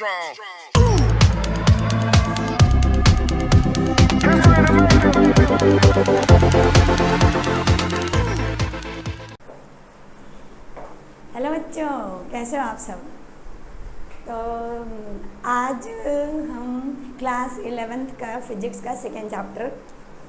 strong. Hello बच्चों, कैसे हो आप सब। तो आज हम क्लास 11th का फिजिक्स का सेकेंड चैप्टर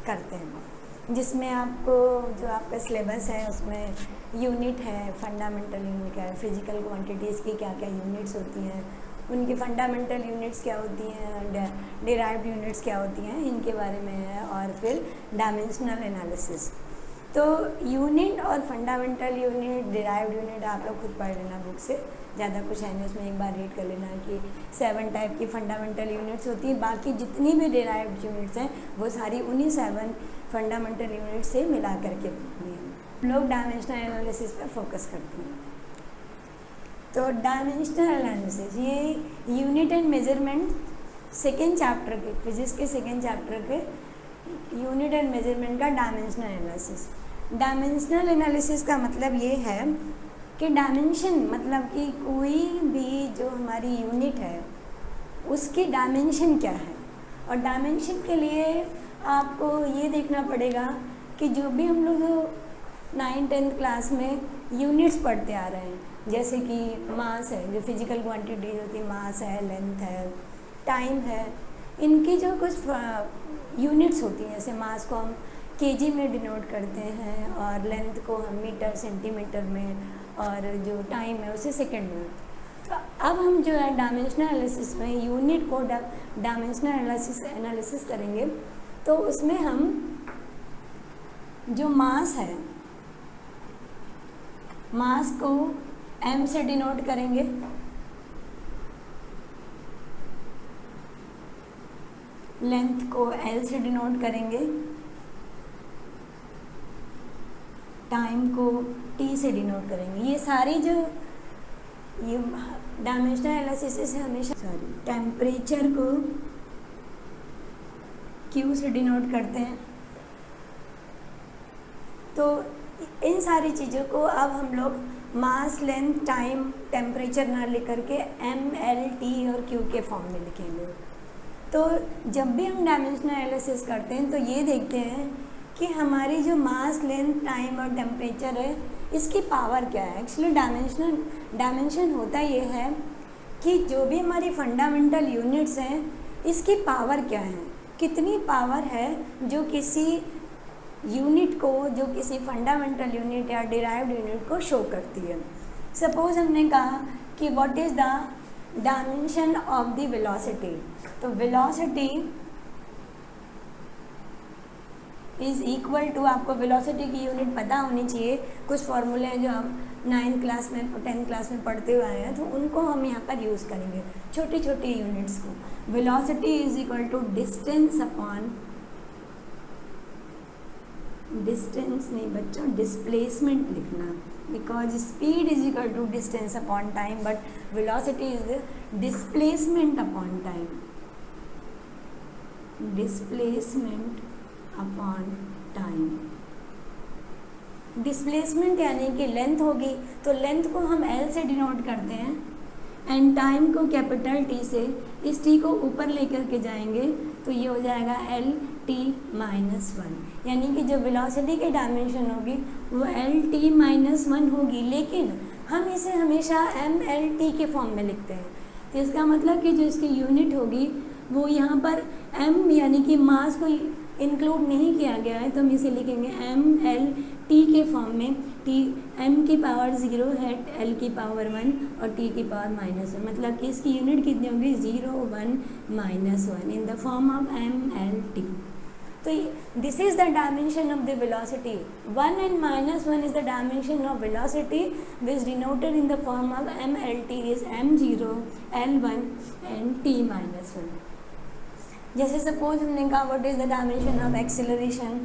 करते हैं, जिसमें आपको जो आपका सिलेबस है उसमें यूनिट है, फंडामेंटल यूनिट है, फिजिकल क्वांटिटीज़ की क्या क्या यूनिट्स होती हैं, उनकी फंडामेंटल यूनिट्स क्या होती हैं, डिराइव्ड यूनिट्स क्या होती हैं, इनके बारे में है, और फिर डायमेंशनल एनालिसिस। तो यूनिट और फंडामेंटल यूनिट, डिराइव्ड यूनिट आप लोग खुद पढ़ लेना बुक से, ज़्यादा कुछ है नहीं उसमें, एक बार रीड कर लेना कि 7 टाइप की फंडामेंटल यूनिट्स होती हैं। बाकी जितनी भी डिराइव्ड यूनिट्स हैं वो सारी उन्हीं 7 फंडामेंटल यूनिट से मिला करके बनती हैं। हम लोग डायमेंशनल एनालिसिस पर फोकस करते हैं। तो डायमेंशनल एनालिसिस ये unit and measurement second chapter के, फिजिक्स के सेकेंड चैप्टर के यूनिट एंड मेजरमेंट का डायमेंशनल एनालिसिस। डायमेंशनल एनालिसिस का मतलब ये है कि डायमेंशन मतलब कि कोई भी जो हमारी यूनिट है उसकी डायमेंशन क्या है। और डायमेंशन के लिए आपको ये देखना पड़ेगा कि जो भी हम लोग 9th-10th क्लास में यूनिट्स पढ़ते आ रहे हैं, जैसे कि मास है, जो फिजिकल क्वांटिटीज होती है, मास है, लेंथ है, टाइम है, इनकी जो कुछ यूनिट्स होती हैं, जैसे मास को हम केजी में डिनोट करते हैं और लेंथ को हम मीटर सेंटीमीटर में, और जो टाइम है उसे सेकंड में। तो अब हम जो है डायमेंशनल एनालिसिस में यूनिट को डायमेंशनल एनालिसिस करेंगे। तो उसमें हम जो मास है, मास को m से डिनोट करेंगे, लेंथ को l से डिनोट करेंगे, टाइम को t से डिनोट करेंगे। ये सारी जो ये डायमेंशनल एनालिसिस से हमेशा टेम्परेचर को q से डिनोट करते हैं। तो इन सारी चीज़ों को अब हम लोग मास, लेंथ, टाइम, टेम्परेचर ना लिख करके m, l, t और q के फॉर्म में लिखेंगे। तो जब भी हम डायमेंशनल एनालिसिस करते हैं तो ये देखते हैं कि हमारी जो मास, लेंथ, टाइम और टेम्परेचर है इसकी पावर क्या है। एक्चुअली डायमेंशन होता ये है कि जो भी हमारी फंडामेंटल यूनिट्स हैं इसकी पावर क्या है, कितनी पावर है जो किसी यूनिट को, जो किसी फंडामेंटल यूनिट या डिराइव्ड यूनिट को शो करती है। सपोज हमने कहा कि what is the dimension of the velocity. तो वेलोसिटी इज़ इक्वल टू, आपको वेलोसिटी की यूनिट पता होनी चाहिए। कुछ फॉर्मूले हैं जो हम 9th क्लास में, 10th क्लास में पढ़ते हुए आए हैं, तो उनको हम यहाँ पर यूज़ करेंगे, छोटी छोटी यूनिट्स को। Velocity is equal to distance upon, distance नहीं बच्चों, डिस्प्लेसमेंट लिखना, because speed is equal to distance upon time, but velocity is the displacement upon time, displacement upon time. Displacement यानी कि लेंथ होगी, तो लेंथ को हम L से डिनोट करते हैं एंड टाइम को कैपिटल T से। इस T को ऊपर लेकर के जाएंगे तो ये हो जाएगा LT-1, यानी कि जो वेलोसिटी की डायमेंशन होगी वो LT-1 होगी, लेकिन हम इसे हमेशा MLT के फॉर्म में लिखते हैं। तो इसका मतलब कि जो इसकी यूनिट होगी वो यहाँ पर m यानी कि मास को इंक्लूड नहीं किया गया है, तो हम इसे लिखेंगे MLT के फॉर्म में। T m की पावर 0 है, L की पावर 1 और T की पावर -1, मतलब कि इसकी यूनिट कितनी होगी 0, 1, -1 इन द फॉर्म ऑफ MLT। तो this is the dimension of the velocity. 1 and -1 is the dimension of velocity which denoted in the form of MLT is m0, L1 and T-1। जैसे suppose हमने कहा what is the dimension of acceleration.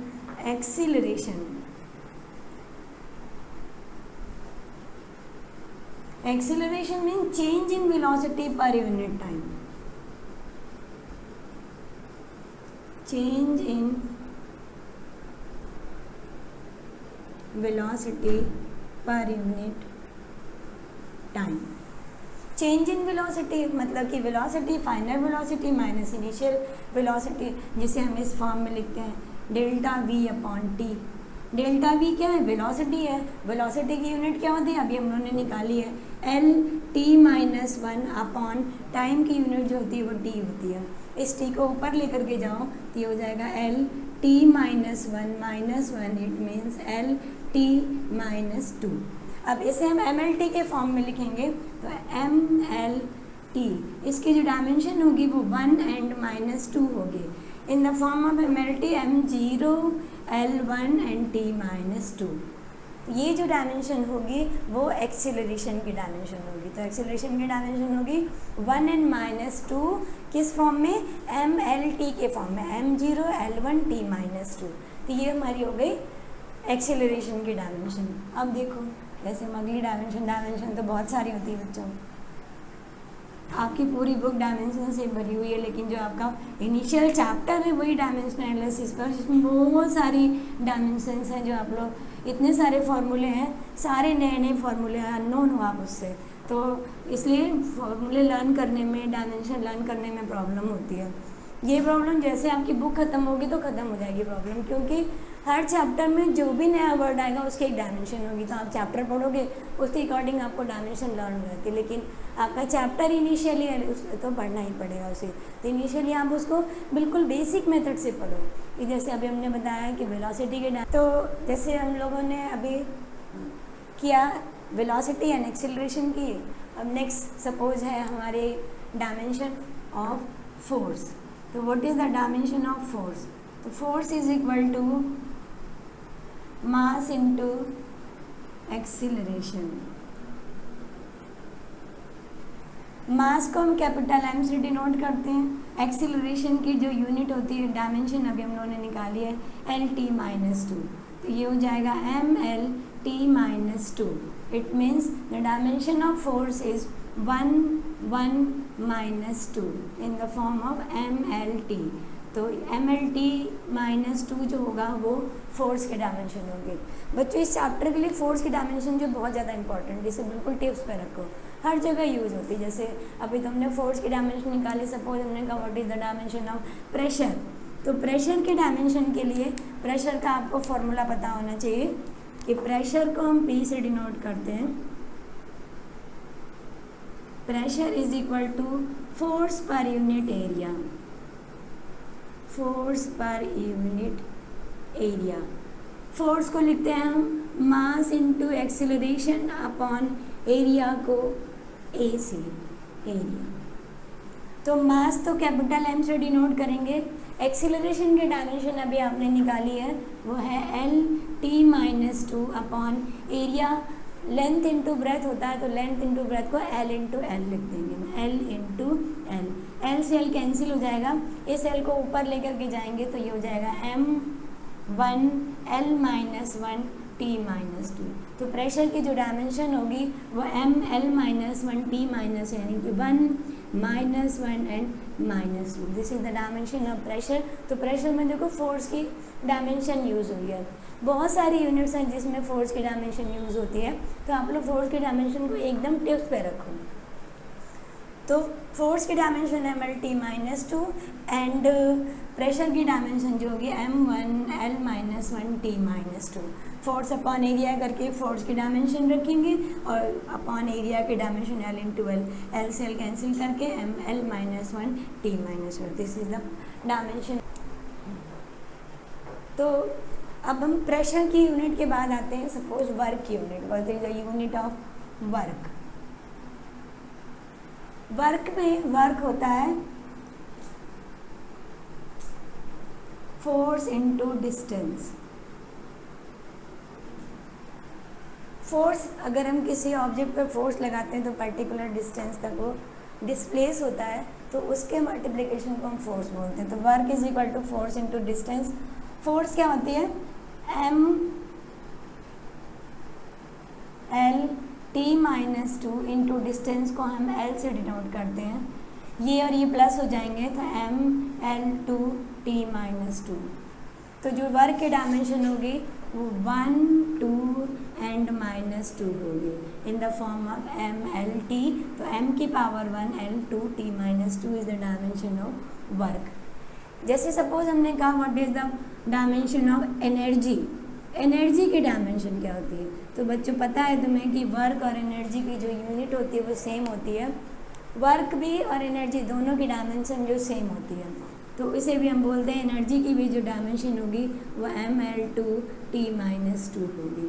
Acceleration mean change in velocity per unit time, change in velocity per unit time. Change in velocity मतलब कि velocity final velocity minus initial velocity, जिसे हम इस form में लिखते हैं delta we upon T. Delta we क्या है? वेलोसिटी है। वेलोसिटी की यूनिट क्या होती है? अभी हम लोगों ने निकाली है, L T minus one upon time की यूनिट जो होती है वो टी होती है। इस टी को ऊपर लेकर के जाओ तो ये हो जाएगा L T minus one, it means L T minus to. अब इसे हम एम एल टी के फॉर्म में लिखेंगे तो एम एल टी, इसकी जो डायमेंशन होगी वो 1 and -2 होगी। In the form of M L T m0 l1 and t -2। ये जो डायमेंशन होगी वो एक्सीलरेशन की डायमेंशन होगी। तो एक्सीलरेशन की डायमेंशन होगी 1 and -2 किस फॉर्म में? एम एल टी के फॉर्म में, m0 l1 t -2। तो ये हमारी हो गई एक्सीलरेशन की डायमेंशन। अब देखो जैसे अगली डायमेंशन तो बहुत सारी होती है बच्चों, आपकी पूरी बुक डायमेंशन से भरी हुई है, लेकिन जो आपका इनिशियल चैप्टर है वही डायमेंशन एनालिसिस पर, जिसमें बहुत सारी डायमेंशंस हैं, जो आप लोग इतने सारे फार्मूले हैं, सारे नए नए फार्मूले हैं, अननोन हो आप उससे, तो इसलिए फार्मूले लर्न करने में, डायमेंशन लर्न करने में प्रॉब्लम होती है। ये प्रॉब्लम जैसे आपकी बुक ख़त्म होगी तो ख़त्म हो जाएगी प्रॉब्लम, क्योंकि हर चैप्टर में जो भी नया वर्ड आएगा उसकी एक डायमेंशन होगी। तो आप चैप्टर पढ़ोगे उसके अकॉर्डिंग आपको डायमेंशन लर्न हो जाती है, लेकिन आपका चैप्टर इनिशियली है उसमें तो पढ़ना ही पड़ेगा उसे। तो इनिशियली आप उसको बिल्कुल बेसिक मेथड से पढ़ो, कि जैसे अभी हमने बताया कि वेलोसिटी के तो जैसे हम लोगों ने अभी किया वेलोसिटी एंड एक्सेलरेशन की। अब नेक्स्ट सपोज है हमारे डायमेंशन ऑफ फोर्स। तो what is the dimension of force? तो force is equal to mass into acceleration. Mass को हम कैपिटल एम से डिनोट करते हैं। एक्सीलरेशन की जो यूनिट होती है, डायमेंशन अभी हम लोगों ने निकाली है, एल टी माइनस टू। तो ये हो जाएगा M L T minus two. It means the dimension of force is 1 1 minus two in the form of M L T. तो M L T minus two जो होगा वो फोर्स के dimension होंगे। बच्चों इस चैप्टर के लिए फोर्स की डायमेंशन जो बहुत ज़्यादा इंपॉर्टेंट है, इसे बिल्कुल टिप्स पे रखो, हर जगह यूज़ होती है। जैसे अभी तुमने फोर्स की डायमेंशन निकाली, सपोज हमने कहा what is the dimension of pressure. तो प्रेशर के डायमेंशन के लिए प्रेशर का आपको फॉर्मूला पता होना चाहिए कि प्रेशर को हम पी से डिनोट करते हैं। Pressure is equal to force per unit area. Force per unit area, force को लिखते हैं हम mass into acceleration upon area को ए से, एरिया। तो मास तो कैपिटल एम से डिनोट करेंगे। एक्सीलरेशन की डायमेंशन अभी आपने निकाली है, वो है L T minus two upon area. Length into breadth होता है, तो लेंथ इंटू ब्रेथ को एल इंटू एल लिख देंगे, एल इंटू एल। एल से एल कैंसिल हो जाएगा, इस एल को ऊपर लेकर के जाएंगे तो ये हो जाएगा M one L minus one T minus two. तो प्रेशर की जो डायमेंशन होगी वो M L minus one T minus, यानी कि 1 minus one and minus two. This is the dimension of pressure. तो प्रेशर में देखो फोर्स की डायमेंशन यूज़ हुई है। बहुत सारी यूनिट्स हैं जिसमें फोर्स की डायमेंशन यूज़ होती है, तो आप लोग फोर्स की डायमेंशन को एकदम टिप्स पे रखो। तो फोर्स की dimension M L T minus two and pressure की डायमेंशन जो होगी M one L minus one T minus two. Force upon area करके फोर्स की डायमेंशन रखेंगे और अपॉन एरिया की dimension L into L, L से एल कैंसिल करके M L minus one T minus one. This is the dimension. तो अब हम प्रेशर की यूनिट के बाद आते हैं सपोज वर्क की unit. What is the unit of work? Work में वर्क होता है फोर्स इनटू डिस्टेंस। फोर्स, अगर हम किसी ऑब्जेक्ट पर फोर्स लगाते हैं तो पर्टिकुलर डिस्टेंस तक वो डिस्प्लेस होता है, तो उसके मल्टीप्लिकेशन को हम फोर्स बोलते हैं। तो work is equal to force into distance. Force क्या होती है? M L T minus two into distance को हम एल से डिनोट करते हैं। ये और ये प्लस हो जाएंगे तो M L two T minus two. तो जो वर्क की डायमेंशन होगी वो 1 2 एंड -2 होगी in the form of mLT। तो m की power 1 L2 T - 2 is the dimension of work. जैसे सपोज हमने कहा what is the dimension of energy, energy की डायमेंशन क्या होती है? तो बच्चों पता है तुम्हें कि वर्क और एनर्जी की जो यूनिट होती है वो सेम होती है। वर्क भी और एनर्जी दोनों की डायमेंशन जो सेम होती है, तो इसे भी हम बोलते हैं एनर्जी की भी जो डायमेंशन होगी वो mL2 T - 2 होगी।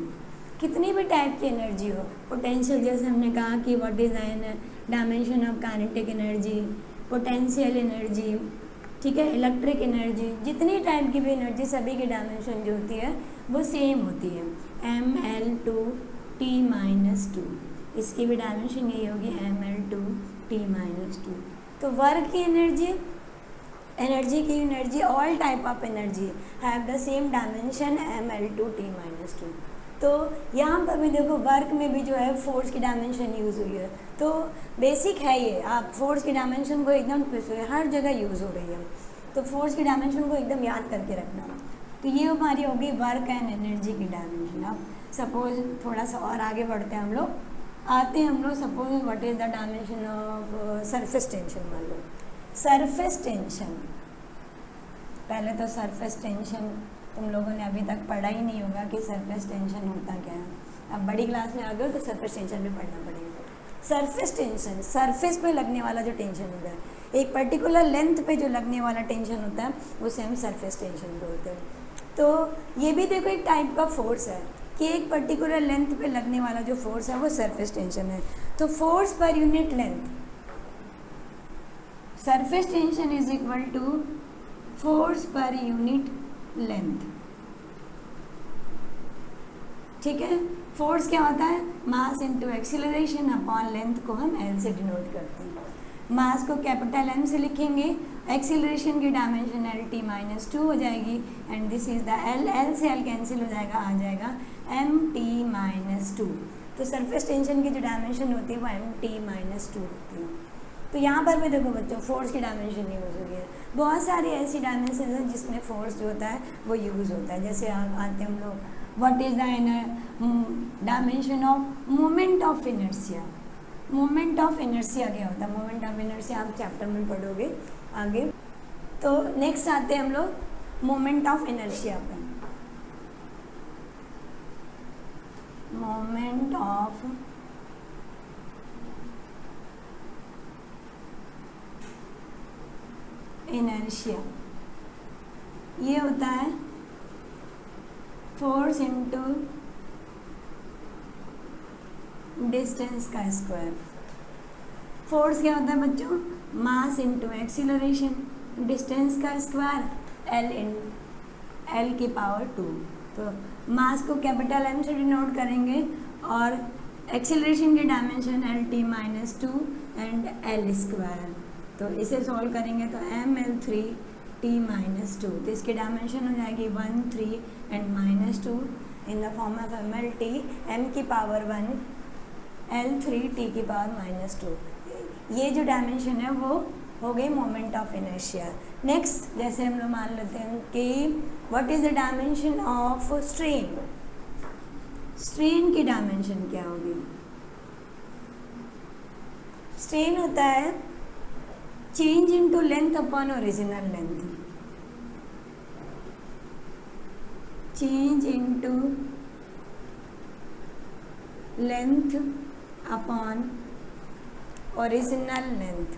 कितनी भी टाइप की एनर्जी हो, पोटेंशियल जैसे हमने कहा कि what is the dimension of kinetic energy, potential energy, ठीक है, इलेक्ट्रिक एनर्जी, जितनी टाइप की भी एनर्जी सभी की डायमेंशन जो होती है वो सेम होती है mL2 T - 2। इसकी भी डायमेंशन यही होगी mL2 T - 2। तो वर्क की एनर्जी, एनर्जी की energy, all type of energy have the same dimension mL2 T - 2। तो यहाँ पर भी देखो वर्क में भी जो है फोर्स की डायमेंशन यूज़ हुई है। तो बेसिक है ये, आप फोर्स की डायमेंशन को एकदम हर जगह यूज़ हो रही है, तो फोर्स की डायमेंशन को एकदम याद करके रखना। तो ये हमारी होगी वर्क एंड एनर्जी की डायमेंशन। अब सपोज थोड़ा सा और आगे बढ़ते हैं हम लोग, आते हैं हम लोग suppose what is the dimension of surface tension. मान लो सरफेस टेंशन, पहले तो सरफेस टेंशन तुम लोगों ने अभी तक पढ़ा ही नहीं होगा कि सरफेस टेंशन होता क्या है। अब बड़ी क्लास में आ गए तो सरफेस टेंशन भी पढ़ना पड़ेगा। सरफेस टेंशन, सरफेस पे लगने वाला जो टेंशन होता है, एक पर्टिकुलर लेंथ पे जो लगने वाला टेंशन होता है उसे हम सरफेस टेंशन बोलते हैं। तो ये भी देखो एक टाइप का फोर्स है कि एक पर्टिकुलर लेंथ पे लगने वाला जो फोर्स है वो सरफेस टेंशन है। तो force per unit length, surface tension is equal to force per unit length. ठीक है, फोर्स क्या होता है? Mass into acceleration upon length को हम L से डिनोट करते हैं। मास को कैपिटल M से लिखेंगे, एक्सीलरेशन की डायमेंशन LT - 2 हो जाएगी and this is the L से L कैंसिल हो जाएगा, आ जाएगा MT - 2। तो सरफेस टेंशन की जो डायमेंशन होती है वो MT - 2 होती है। तो यहाँ पर भी देखो बच्चों फोर्स की डायमेंशन यूज़ हुई है। बहुत सारी ऐसी डायमेंशन हैं जिसमें फोर्स जो होता है वो यूज़ होता है। जैसे आते हम लोग what is the dimension of moment of inertia. Moment of inertia क्या होता है? मोमेंट ऑफ इनर्शिया आप चैप्टर में पढ़ोगे आगे। तो नेक्स्ट आते हैं हम लोग मोमेंट ऑफ इनर्शिया पे। मोमेंट ऑफ इनर्शिया ये होता है फोर्स इनटू डिस्टेंस का स्क्वायर। फोर्स क्या होता है बच्चों? मास इनटू एक्सीलरेशन, डिस्टेंस का स्क्वायर L की पावर 2। तो मास को कैपिटल M से डिनोट करेंगे और एक्सीलरेशन की dimension LT - 2 and L square. तो इसे सॉल्व करेंगे तो mL3 T - 2, तो इसकी डायमेंशन हो जाएगी 1 3 and -2 in the form of mLT M की पावर 1 L3 T की पावर -2। ये जो डायमेंशन है वो हो गई मोमेंट ऑफ इनर्शिया। नेक्स्ट जैसे हम लोग मान लेते हैं कि what is the dimension of strain. Strain की डायमेंशन क्या होगी? स्ट्रेन होता है change into length upon original length. Change into length upon original length.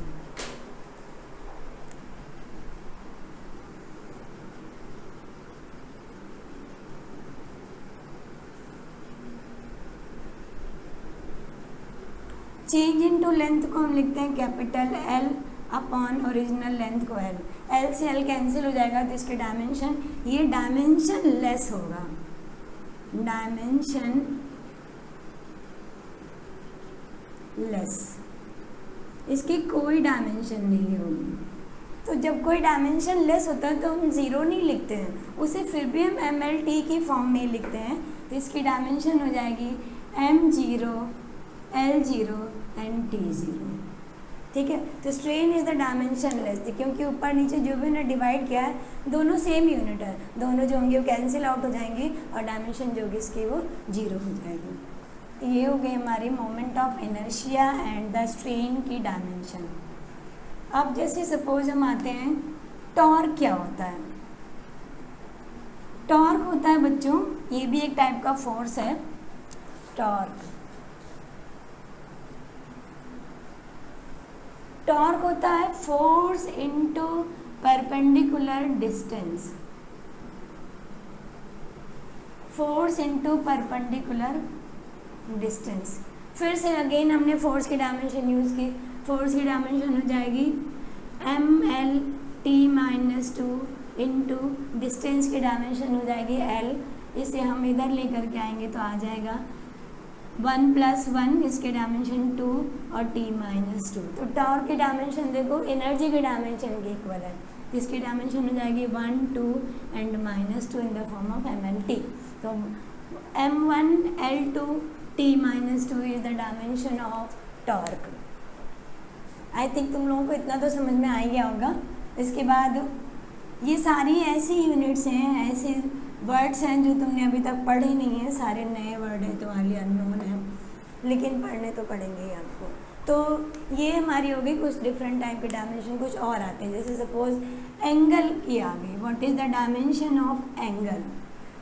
Change into length को हम लिखते हैं capital L upon original length को L से L कैंसिल हो जाएगा तो इसकी डायमेंशन, ये डायमेंशन लेस होगा, डायमेंशन लेस, इसकी कोई डायमेंशन नहीं होगी। तो जब कोई डायमेंशन लेस होता है तो हम ज़ीरो नहीं लिखते हैं, उसे फिर भी हम mLT की फॉर्म में लिखते हैं। तो इसकी डायमेंशन हो जाएगी M0 L0 एंड T0। ठीक है। तो स्ट्रेन इज द डायमेंशनलेस, क्योंकि ऊपर नीचे जो भी उन्हें डिवाइड किया है दोनों सेम यूनिट है, दोनों जो होंगे वो कैंसिल आउट हो जाएंगे और डायमेंशन जो होगी इसकी वो 0 हो जाएगी। तो ये हो गई हमारी moment of inertia and the strain की डायमेंशन। अब जैसे सपोज हम आते हैं टॉर्क क्या होता है। टॉर्क होता है बच्चों, ये भी एक टाइप का फोर्स है। टॉर्क टॉर्क होता है force into perpendicular distance, force into perpendicular distance. फिर से अगेन हमने फोर्स की डायमेंशन यूज की, फोर्स की डायमेंशन हो जाएगी mlt-2 इंटू डिस्टेंस की डायमेंशन हो जाएगी l। इसे हम इधर लेकर के आएंगे तो आ जाएगा 1 + 1, इसके डायमेंशन 2 और t-2। तो टॉर्क की डायमेंशन देखो एनर्जी के डायमेंशन के इक्वल है, इसकी डायमेंशन हो जाएगी 1, 2 and -2 in the form of mlt। तो m1l2 t-2 is the dimension of torque. I think तुम लोगों को इतना तो समझ में आ ही गया होगा। इसके बाद ये सारी ऐसी यूनिट्स हैं, ऐसे वर्ड्स हैं जो तुमने अभी तक पढ़े नहीं हैं, सारे नए वर्ड हैं तुम्हारे लिए, अननोन हैं, लेकिन पढ़ने तो पड़ेंगे ही आपको। तो ये हमारी हो गई कुछ डिफरेंट टाइप के डायमेंशन। कुछ और आते हैं, जैसे सपोज एंगल की आ गई। What is the dimension of angle.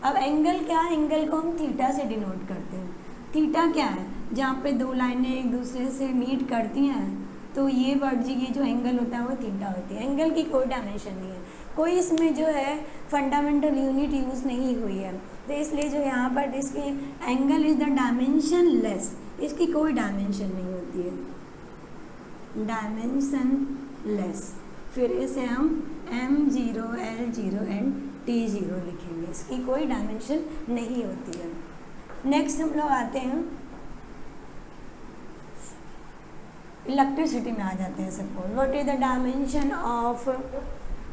अब एंगल क्या है, एंगल को हम थीटा से डिनोट करते हैं। थीटा क्या है, जहाँ पे दो लाइनें एक दूसरे से मीट करती हैं, तो ये वर्ड जी, ये जो एंगल होता है वो थीटा होती है। एंगल की कोई डायमेंशन नहीं है, कोई इसमें जो है फंडामेंटल यूनिट यूज़ नहीं हुई है, तो इसलिए जो यहाँ पर इसकी angle is the dimension less, इसकी कोई डायमेंशन नहीं होती है, डायमेंशन लेस। फिर इसे हम m0, l0 एंड t0 लिखेंगे, इसकी कोई डायमेंशन नहीं होती है। नेक्स्ट हम लोग आते हैं इलेक्ट्रिसिटी में आ जाते हैं। Suppose what is the dimension of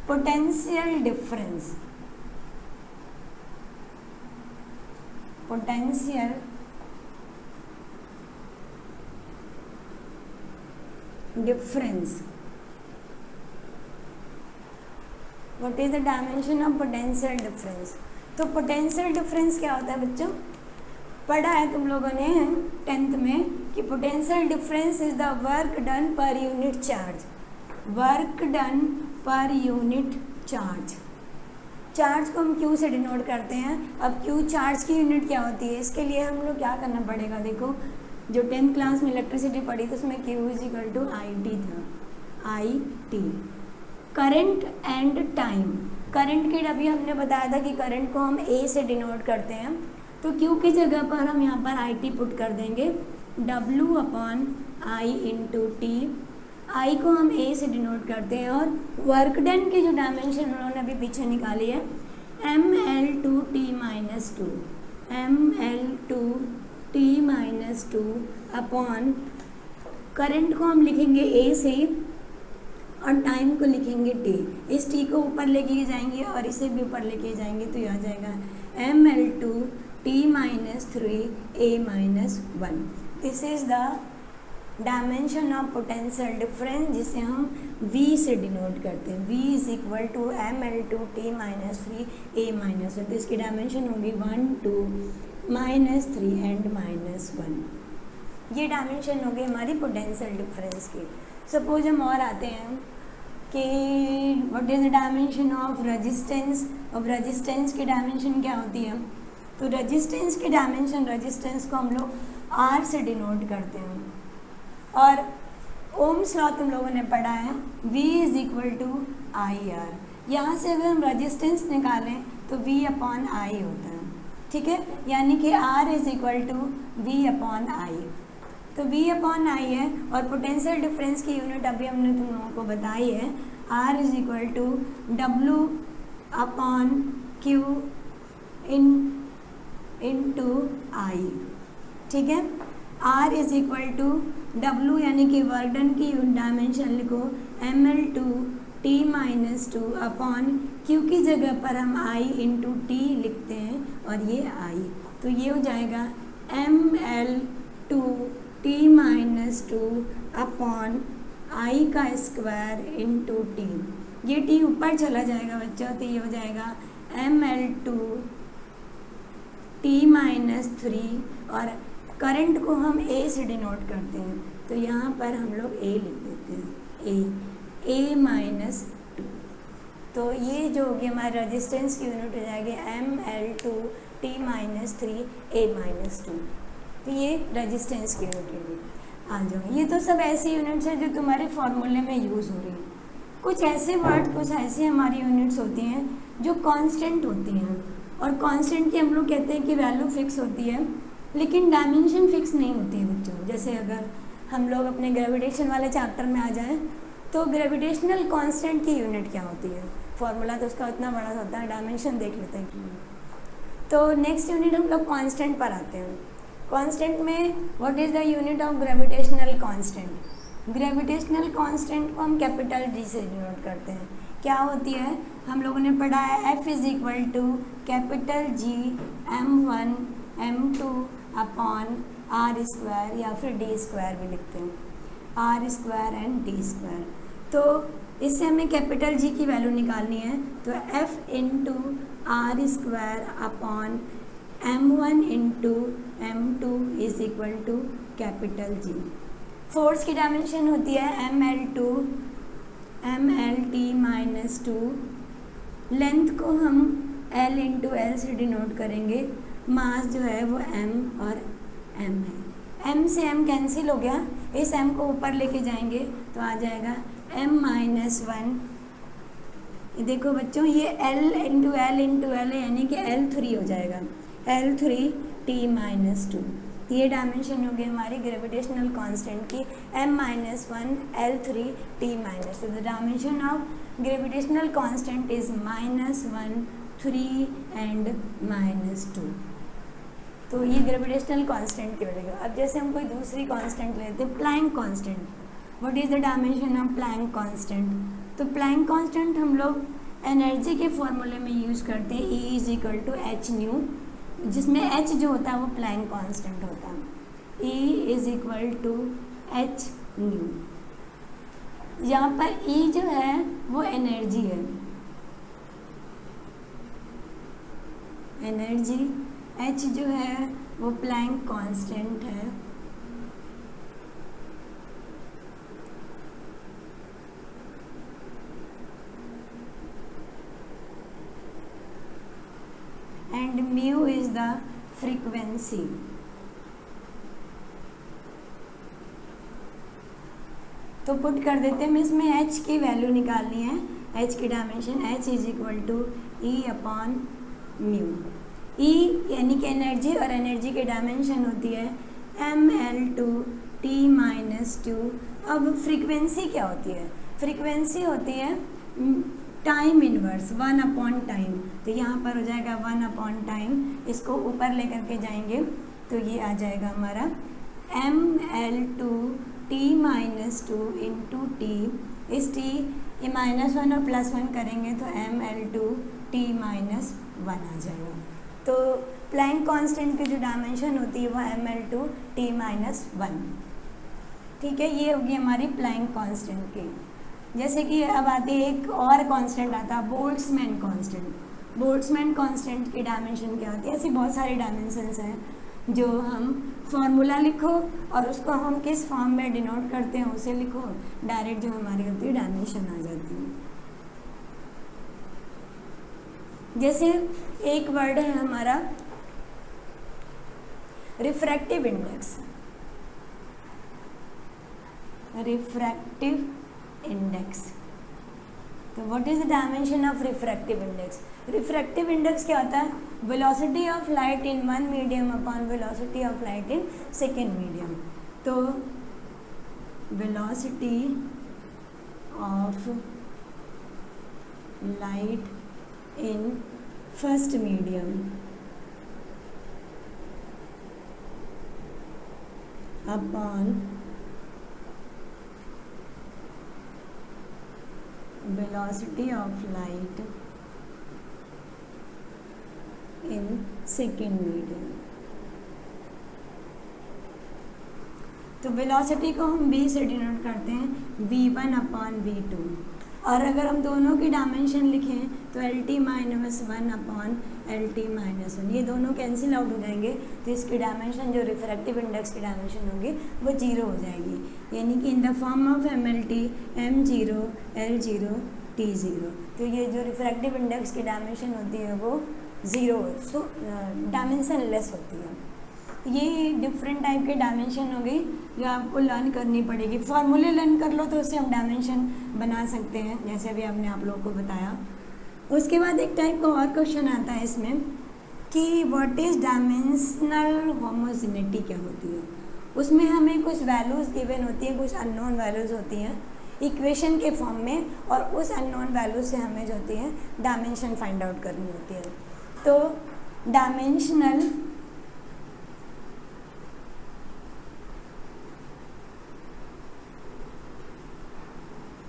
potential difference. Potential difference, what is the dimension of potential difference. तो पोटेंशियल डिफरेंस क्या होता है बच्चों, पढ़ा है तुम लोगों ने 10th में कि potential difference is the work done per unit charge. Work done per unit charge, charge को हम क्यू से डिनोट करते हैं। अब क्यू चार्ज की यूनिट क्या होती है, इसके लिए हम लोग क्या करना पड़ेगा। देखो जो 10th क्लास में इलेक्ट्रिसिटी पढ़ी थी उसमें Q is equal to IT था, IT। Current and time, current की अभी हमने बताया था कि करंट को हम A से डिनोट करते हैं, तो Q की जगह पर हम यहाँ पर IT पुट कर देंगे, W/I × T। I को हम A से डिनोट करते हैं और वर्क डन की जो डायमेंशन उन्होंने अभी पीछे निकाली है ml2T-2, ml2T-2 अपॉन करंट को हम लिखेंगे A से और टाइम को लिखेंगे T। इस T को ऊपर लेके जाएंगे और इसे भी ऊपर लेके जाएंगे तो यह आ जाएगा ml2T-3A-1। This is the dimension of potential difference, जिसे हम V से डिनोट करते हैं। V is equal to ml2T-3A-1। तो इसकी डायमेंशन होगी 1, 2, -3 एंड -1। ये डायमेंशन होगी हमारी पोटेंशियल डिफरेंस की। सपोज हम और आते हैं कि what is the dimension of resistance. अब रेजिस्टेंस की डायमेंशन क्या होती है, तो रेजिस्टेंस की डायमेंशन, रेजिस्टेंस को हम लोग R से डिनोट करते हैं। और ओम्स लॉ तुम लोगों ने पढ़ा है, V is equal to IR। यहाँ से अगर हम रेजिस्टेंस निकालें तो V/I होता है, ठीक है, यानी कि R is equal to V/I। तो V/I है और पोटेंशियल डिफरेंस की यूनिट अभी हमने तुम लोगों को बताई है, R is equal to W/Q into I, ठीक है। R is equal to W यानी कि वर्क डन की डायमेंशन लिखो ml2T-2 अपॉन Q की जगह पर हम I × T लिखते हैं और ये I, तो ये हो जाएगा ml2T-2 अपॉन आई का स्क्वायर इंटू टी, ये टी ऊपर चला जाएगा बच्चों, तो ये हो जाएगा ml2 टी माइनस 3, और करंट को हम ए से डिनोट करते हैं, तो यहाँ पर हम लोग ए लिख देते हैं, ए माइनस 2। तो ये जो होगी हमारे रेजिस्टेंस की यूनिट हो जाएगी ml2 टी माइनस 3 ए माइनस 2। तो ये रेजिस्टेंस की यूनिट होगी। आ जाओ, ये तो सब ऐसी यूनिट्स हैं जो तुम्हारे फॉर्मूले में यूज़ हो रही हैं। कुछ ऐसे वर्ड, कुछ ऐसी हमारी यूनिट्स होती हैं जो कांस्टेंट होती हैं, और कांस्टेंट की हम लोग कहते हैं कि वैल्यू फिक्स होती है, लेकिन डायमेंशन फिक्स नहीं होती है बच्चों। जैसे अगर हम लोग अपने ग्रेविटेशन वाले चैप्टर में आ जाएं, तो ग्रेविटेशनल कांस्टेंट की यूनिट क्या होती है, फॉर्मूला तो उसका उतना बड़ा होता है, डायमेंशन देख लेते हैं। तो नेक्स्ट यूनिट हम लोग कांस्टेंट पर आते हैं। कांस्टेंट में what is the unit of gravitational constant? Gravitational constant को हम कैपिटल जी से डिनोट करते हैं। क्या होती है, हम लोगों ने पढ़ा है F is equal to capital G m1 m2 upon R square, या फिर डी स्क्वायर भी लिखते हैं, R square and D square. तो इससे हमें कैपिटल G की वैल्यू निकालनी है, तो F into R square upon m1 into m2 is equal to capital G। Force की डायमेंशन होती है ml माइनस 2। लेंथ को हम L इंटू एल से डिनोट करेंगे। मास जो है वो m और m है। m से m कैंसिल हो गया, इस m को ऊपर लेके जाएंगे तो आ जाएगा m माइनस 1। देखो बच्चों, ये L इंटू एल है, यानी कि L3 हो जाएगा, L3 टी माइनस 2। ये डायमेंशन हो गई हमारी ग्रेविटेशनल कांस्टेंट की, m minus 1 L3 T minus 2। The dimension of gravitational constant is -1 3 and -2। तो ये ग्रेविटेशनल कांस्टेंट की वजह। अब जैसे हम कोई दूसरी कांस्टेंट लेते हैं, Planck constant. What is the dimension of Planck constant? तो प्लैंक कांस्टेंट हम लोग एनर्जी के फॉर्मूले में यूज करते हैं, E is equal to H nu, जिसमें h जो होता है वो प्लैंक कांस्टेंट होता है। E is equal to H nu. यहाँ पर E जो है वो एनर्जी है, एनर्जी। h जो है वो प्लैंक कांस्टेंट है। And mu is the frequency. तो पुट कर देते हैं, इसमें h की वैल्यू निकालनी है, h की dimension, h is equal to E upon mu. E यानी कि एनर्जी, और एनर्जी की डायमेंशन होती है ml2 t माइनस 2। अब फ्रीक्वेंसी क्या होती है? फ्रीक्वेंसी होती है टाइम इनवर्स, 1 अपॉन टाइम। तो यहाँ पर हो जाएगा 1 अपॉन टाइम, इसको ऊपर लेकर के जाएंगे तो ये आ जाएगा हमारा ml2 t minus 2 into T. इस t ये -1 और +1 करेंगे तो ml2 t माइनस 1 आ जाएगा। तो प्लैंक कांस्टेंट की जो डायमेंशन होती है वो ml2 t माइनस 1। ठीक है, ये होगी हमारी प्लैंक कांस्टेंट की। जैसे कि अब आती है एक और कांस्टेंट आता है, बोल्ट्जमैन कांस्टेंट। बोल्ट्जमैन कांस्टेंट की डायमेंशन क्या होती है? ऐसी बहुत सारी डायमेंशंस हैं जो हम फॉर्मूला लिखो और उसको हम किस फॉर्म में डिनोट करते हैं उसे लिखो, डायरेक्ट जो हमारी होती है डायमेंशन आ जाती है। जैसे एक वर्ड है हमारा रिफ्रैक्टिव इंडेक्स। रिफ्रैक्टिव इंडेक्स, तो what is the dimension of refractive index? Refractive index क्या होता है? Velocity of light in one medium upon velocity of light in second medium. तो velocity of light in first medium upon velocity of light in second medium। तो velocity को हम v से denote करते हैं v1/v2, और अगर हम दोनों की डायमेंशन लिखें तो LT-1/LT-1, ये दोनों कैंसिल आउट हो जाएंगे, तो इसकी डायमेंशन जो रिफ्रैक्टिव इंडेक्स की डायमेंशन होगी वो 0 हो जाएगी, यानी कि इन the form of MLT M0 L0 T0। तो ये जो रिफ्रैक्टिव इंडेक्स की डायमेंशन होती है वो 0, सो डायमेंशन लेस होती है। ये डिफरेंट टाइप के डायमेंशन हो गई जो आपको लर्न करनी पड़ेगी। फॉर्मूले लर्न कर लो तो उससे हम डायमेंशन बना सकते हैं, जैसे अभी हमने आप लोगों को बताया। उसके बाद एक टाइप का और क्वेश्चन आता है इसमें कि व्हाट इज़ डायमेंशनल होमोजेनिटी क्या होती है। उसमें हमें कुछ वैल्यूज़ गिवन होती है, कुछ अननोन वैल्यूज़ होती हैं इक्वेशन के फॉर्म में, और उस अननोन वैल्यू से हमें जो होती है डायमेंशन फाइंड आउट करनी होती है। तो डायमेंशनल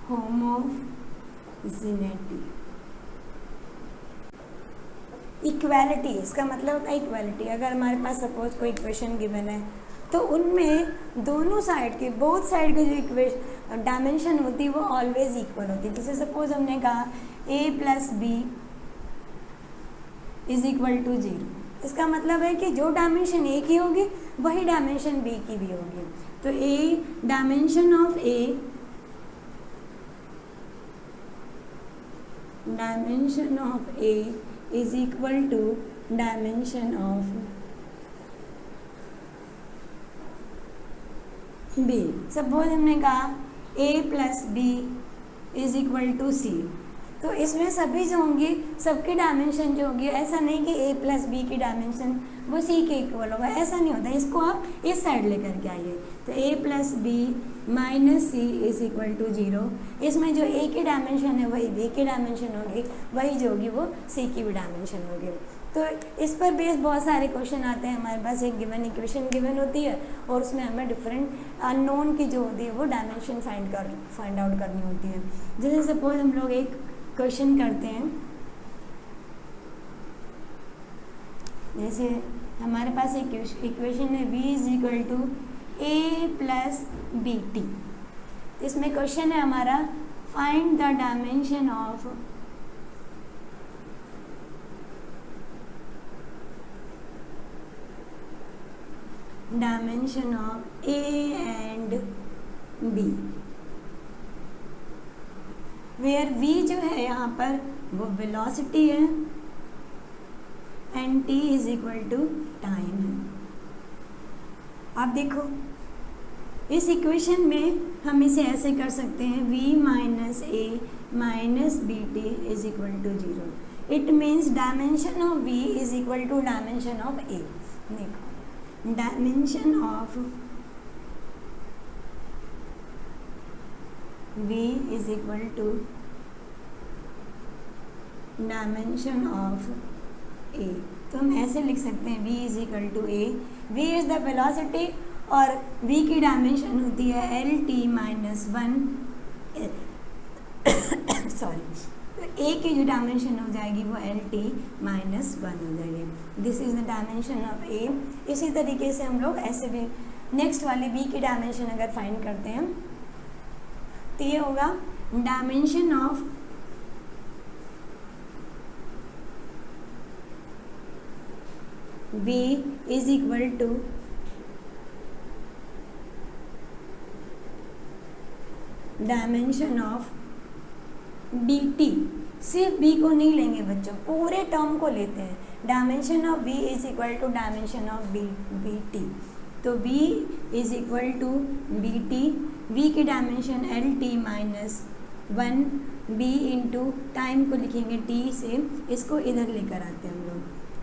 होमोजेनिटी, इक्वालिटी, इसका मतलब होता है इक्वालिटी। अगर हमारे पास सपोज कोई इक्वेशन गिवन है तो उनमें दोनों साइड के, बोथ साइड के जो इक्वेशन डायमेंशन होती है वो ऑलवेज इक्वल होती है। जैसे सपोज हमने कहा a+b = 0, इसका मतलब है कि जो डायमेंशन a की होगी वही डायमेंशन b की भी होगी। तो dimension of a is equal to dimension of b। Suppose हमने कहा a+b = c, तो इसमें सभी जो होंगी सबकी डायमेंशन जो होगी, ऐसा नहीं कि a+b की डायमेंशन वो c के इक्वल होगा, ऐसा नहीं होता। इसको आप इस साइड लेकर के आइए, तो a+b - c = 0। इसमें जो a की डायमेंशन है वही b की डायमेंशन होगी, वही जो होगी वो c की भी डायमेंशन होगी। तो इस पर बेस बहुत सारे क्वेश्चन आते हैं। हमारे पास एक गिवन इक्वेशन गिवन होती है और उसमें हमें डिफरेंट अननोन की जो होती है वो डायमेंशन फाइंड आउट करनी होती है। जैसे सपोज हम लोग एक क्वेश्चन करते हैं, जैसे हमारे पास एक इक्वेशन है v = a+bt। इसमें क्वेश्चन है हमारा find the dimension of a and b, where v जो है यहाँ पर वो वेलोसिटी है एंड t = टाइम है। आप देखो इस इक्वेशन में हम इसे ऐसे कर सकते हैं v - a - bt = 0। It means dimension of v = dimension of a। देखो dimension of v = dimension of a। तो हम ऐसे लिख सकते हैं v = a, v is the velocity और v की डायमेंशन होती है LT-1 सॉरी, तो a की जो डायमेंशन हो जाएगी वो LT-1 हो जाएगी। This is the dimension of a। इसी तरीके से हम लोग ऐसे भी नेक्स्ट वाले b की डायमेंशन अगर फाइंड करते हैं तो ये होगा dimension of v = dimension of dt। सिर्फ b को नहीं लेंगे बच्चों, पूरे टर्म को लेते हैं। Dimension of v = dimension of bt। तो v = bt, v की dimension LT-1, b into time को लिखेंगे t से, इसको इधर लेकर आते हैं हम लोग।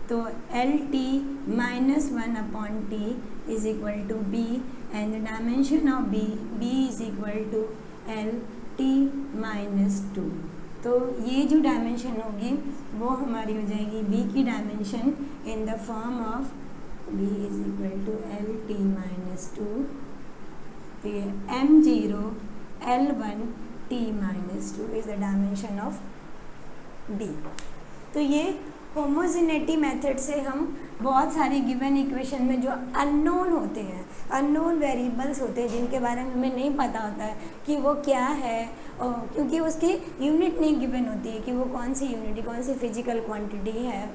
तो LT-1/t = b and the dimension of b = LT-2। तो ये जो डायमेंशन होगी वो हमारी हो जाएगी b की dimension in the form of b = LT-2, तो ये M0 L1 T-2 is the dimension of b। तो ये होमोजेनिटी मेथड से हम बहुत सारी गिवन इक्वेशन में जो अननोन होते हैं, अननोन वेरिएबल्स होते हैं जिनके बारे में हमें नहीं पता होता है कि वो क्या है, और क्योंकि उसकी यूनिट नहीं गिवन होती है कि वो कौन सी यूनिट, कौन सी फिजिकल क्वांटिटी है,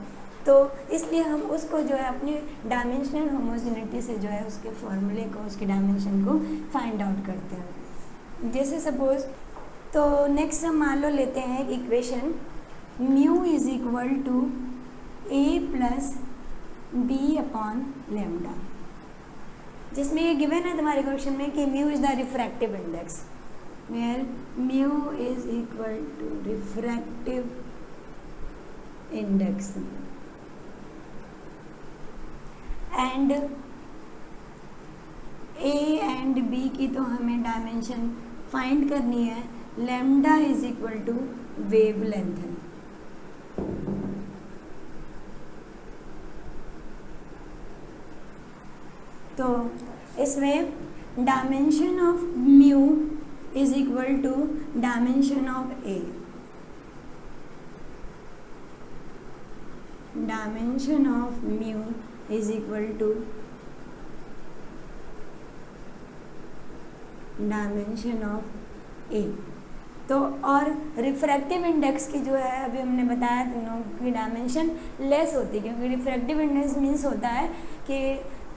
तो इसलिए हम उसको जो है अपनी डायमेंशनल होमोजेनिटी से जो है उसके फॉर्मूले को, उसके डायमेंशन को फाइंड आउट करते हैं। जैसे सपोज, तो नेक्स्ट हम मान लो लेते हैं equation mu is equal to A plus B upon lambda, जिसमें ये गिवन है तुम्हारे क्वेश्चन में कि mu is the refractive index, where mu is equal to refractive index and A and B की तो हमें डायमेंशन फाइंड करनी है, lambda is equal to wavelength है। तो इसमें dimension of mu is equal to dimension of A, dimension of mu is equal to dimension of ए। तो और रिफ्रैक्टिव इंडेक्स की जो है अभी हमने बताया तीनों की डायमेंशन लेस होती है, क्योंकि रिफ्रैक्टिव इंडेक्स मीन्स होता है कि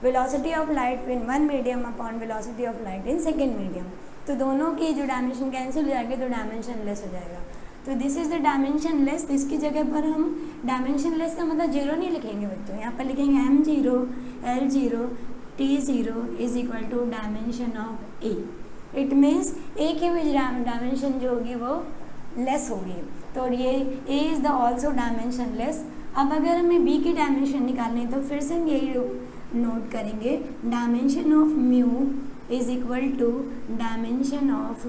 velocity of light in one medium upon velocity of light in second medium, तो दोनों की जो डायमेंशन कैंसिल हो जाएगी तो डायमेंशन लेस हो जाएगा। तो this is the dimension less, तो इसकी जगह पर हम डायमेंशन लेस का मतलब जीरो नहीं लिखेंगे बच्चों, यहाँ पर लिखेंगे m0 L0 T0 is equal to dimension of A. It means A की भी डायमेंशन जो होगी वो लेस होगी, तो ये A is the also dimension less. अब अगर हमें बी की डायमेंशन निकालनी है तो फिर से हम यही नोट करेंगे, dimension of mu is equal to dimension of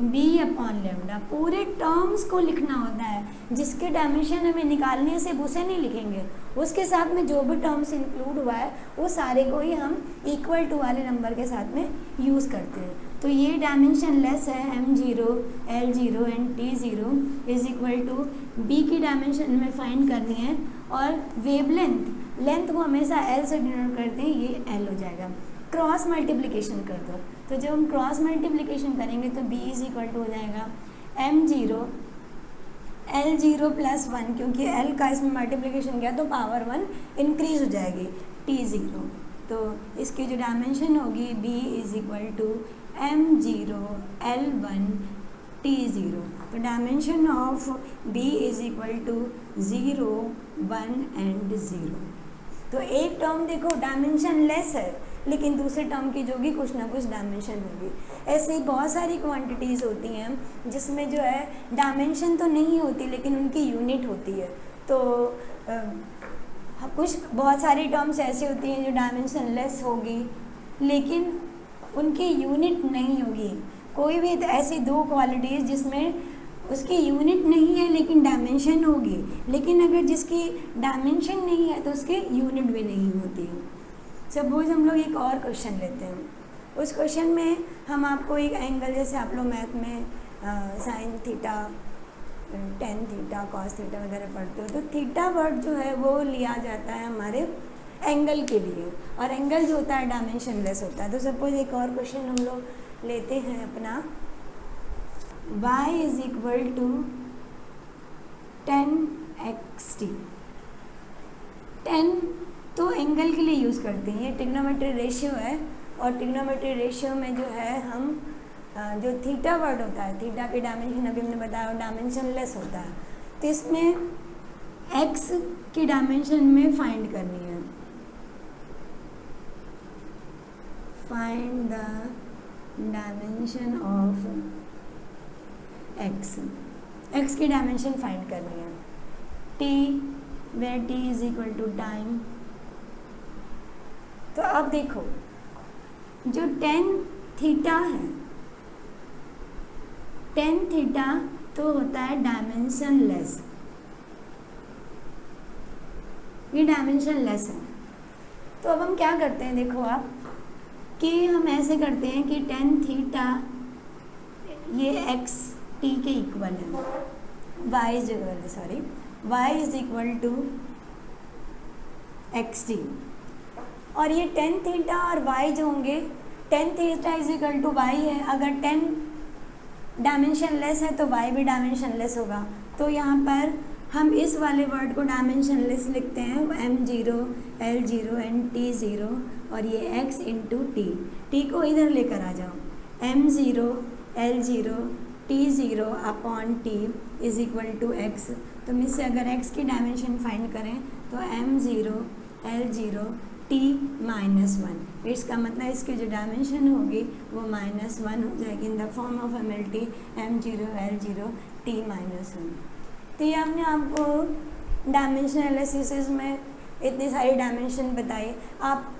B upon lambda. पूरे टर्म्स को लिखना होता है, जिसके डायमेंशन हमें निकालनी है सिर्फ उसे नहीं लिखेंगे, उसके साथ में जो भी टर्म्स इंक्लूड हुआ है वो सारे को ही हम इक्वल टू वाले नंबर के साथ में यूज़ करते हैं। तो ये डायमेंशन लेस है, m0 L0 and T0 is equal to B की डायमेंशन में फाइंड करनी है, और वेवलेंथ, लेंथ को हमेशा L से डिनोट करते हैं, ये L हो जाएगा। क्रॉस मल्टीप्लिकेशन कर दो, तो जब हम क्रॉस मल्टीप्लिकेशन करेंगे तो b इज इक्वल टू हो जाएगा m0 L0 प्लस 1, क्योंकि L का इसमें मल्टीप्लिकेशन किया तो पावर 1 इंक्रीज हो जाएगी, T0। तो इसकी जो डायमेंशन होगी b is equal to m0 L1 T0। तो dimension of b is equal to 0 1 and 0। तो एक टर्म देखो डायमेंशन लेस है, लेकिन दूसरे टर्म की जो भी कुछ ना कुछ डायमेंशन होगी। ऐसे ही बहुत सारी क्वांटिटीज़ होती हैं जिसमें जो है डायमेंशन तो नहीं होती लेकिन उनकी यूनिट होती है। तो कुछ बहुत सारी टर्म्स ऐसी होती हैं जो डायमेंशन लेस होगी लेकिन उनकी यूनिट नहीं होगी। कोई भी ऐसी दो क्वालिटीज़ जिसमें उसकी यूनिट नहीं है लेकिन डायमेंशन होगी, लेकिन अगर जिसकी डायमेंशन नहीं है तो उसकी यूनिट भी नहीं होती है। सपोज हम लोग एक और क्वेश्चन लेते हैं, उस क्वेश्चन में हम आपको एक एंगल, जैसे आप लोग मैथ में sine theta, tan theta, cos theta वगैरह पढ़ते हो, तो थीटा वर्ड जो है वो लिया जाता है हमारे एंगल के लिए, और एंगल जो होता है डायमेंशन लेस होता है। तो सपोज एक और क्वेश्चन हम लोग लेते हैं अपना, y is equal to 10xt। 10 तो एंगल के लिए यूज़ करते हैं, ये ट्रिग्नोमेट्री रेशियो है, और ट्रिग्नोमेट्री रेशियो में जो है हम जो थीटा वर्ड होता है, थीटा की डायमेंशन अभी हमने बताया डायमेंशन लेस होता है, तो इसमें x की डायमेंशन में फाइंड करनी है, find the dimension of x की डायमेंशन फाइंड करनी है, t where t is equal to time. तो अब देखो जो tan थीटा है, tan थीटा तो होता है डायमेंशन लेस, ये डायमेंशन लेस है। तो अब हम क्या करते हैं, देखो आप कि हम ऐसे करते हैं कि tan थीटा ये x t के इक्वल है, y is equal to X T. और ये टेन थीटा और वाई जो होंगे, tan theta is equal to Y है, अगर टेन डायमेंशन लेस है तो वाई भी डायमेंशन लेस होगा। तो यहाँ पर हम इस वाले वर्ड को डायमेंशन लेस लिखते हैं, m0 l0 एंड t0, और ये x इंटू टी को इधर लेकर आ जाओ, m0 l0 t0 upon T is equal to x। तो इससे अगर x की डायमेंशन फाइंड करें तो m0 l0 t -1, इसका मतलब इसकी जो डायमेंशन होगी वो -1 हो जाएगी इन the form of MLT m0 l0 t -1। तो ये हमने आपको डायमेंशन एनालिसिस में इतनी सारी डायमेंशन बताई। आप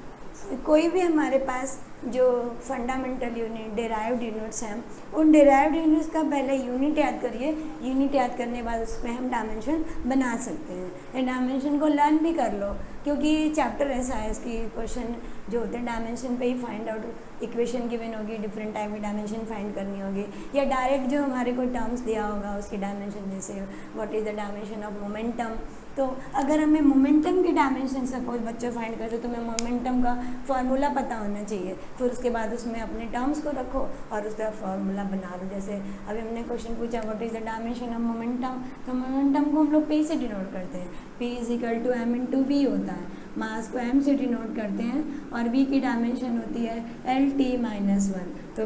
कोई भी हमारे पास जो फंडामेंटल यूनिट, डेराइव्ड यूनिट्स हैं, उन डेराइव्ड यूनिट्स का पहले यूनिट याद करिए, यूनिट याद करने के बाद उसमें हम डायमेंशन बना सकते हैं। इन डायमेंशन को लर्न भी कर लो, क्योंकि चैप्टर ऐसा है, इसकी क्वेश्चन जो होते हैं डायमेंशन पे ही फाइंड आउट, इक्वेशन गिवन होगी, डिफरेंट टाइप की डायमेंशन फाइंड करनी होगी, या डायरेक्ट जो हमारे को टर्म्स दिया होगा उसकी डायमेंशन, जैसे what is the dimension of momentum. तो अगर हमें मोमेंटम की डायमेंशन सपोज बच्चे फाइंड करते तो हमें मोमेंटम का फार्मूला पता होना चाहिए, फिर उसके बाद उसमें अपने टर्म्स को रखो और उसका फार्मूला बना लो। जैसे अभी हमने क्वेश्चन पूछा what is the dimension of momentum, तो मोमेंटम को हम लोग P से डिनोट करते हैं, P is equal to m into V होता है, मास को m से डिनोट करते हैं, और v की डायमेंशन होती है LT -1। तो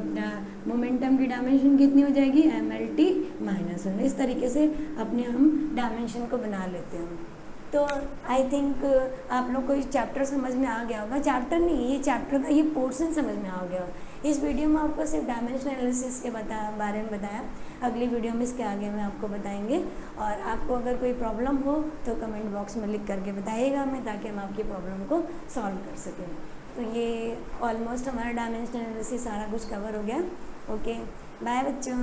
मोमेंटम की डायमेंशन कितनी हो जाएगी, MLT -1। इस तरीके से अपने हम डायमेंशन को बना लेते हैं। तो आई थिंक आप लोग को इस चैप्टर समझ में आ गया होगा, चैप्टर नहीं, ये चैप्टर का ये पोर्शन समझ में आ गया होगा। इस वीडियो में आपको सिर्फ डायमेंशन एनालिसिस के बारे में बताया, अगली वीडियो में इसके आगे में आपको बताएंगे। और आपको अगर कोई प्रॉब्लम हो तो कमेंट बॉक्स में लिख करके बताइएगा हमें, ताकि हम आपकी प्रॉब्लम को सॉल्व कर सकें। तो ये ऑलमोस्ट हमारा डायमेंशन एनालिसिस सारा कुछ कवर हो गया। ओके, बाय बच्चों।